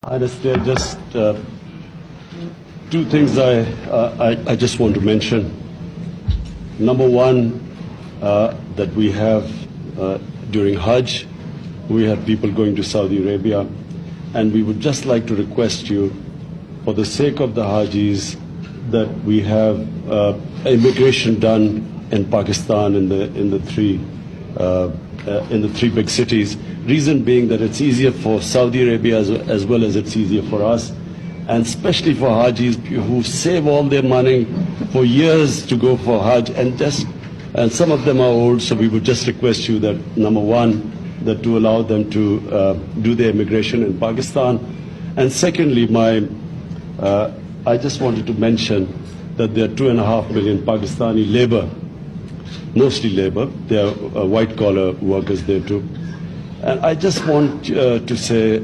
There are just two things I just want to mention. Number one, that we have during Hajj, we have people going to Saudi Arabia, and we would just like to request you, for the sake of the Hajis, that we have immigration done in Pakistan in the three big cities. Reason being that it's easier for Saudi Arabia as well as it's easier for us, and especially for Hajis who save all their money for years to go for Hajj, and some of them are old, so we would just request you that, number one, that to allow them to do their immigration in Pakistan. And secondly, I just wanted to mention that there are 2.5 million Pakistani labor, mostly labor. There are white-collar workers there too. And I just want to say,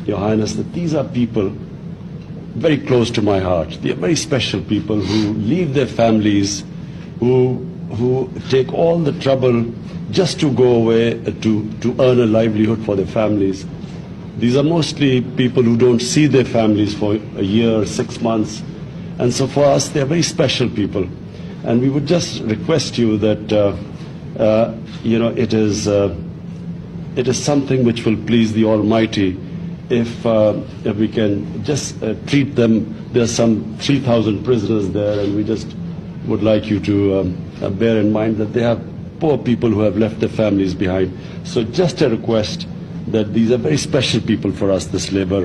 Your Highness, that these are people very close to my heart. They are very special people who leave their families, who take all the trouble just to go away to earn a livelihood for their families. These are mostly people who don't see their families for a year, 6 months. And so for us, they are very special people. And we would just request you that, it is something which will please the Almighty if we can just treat them. There are some 3,000 prisoners there, and we just would like you to bear in mind that they have poor people who have left their families behind. So just a request that these are very special people for us, this labor.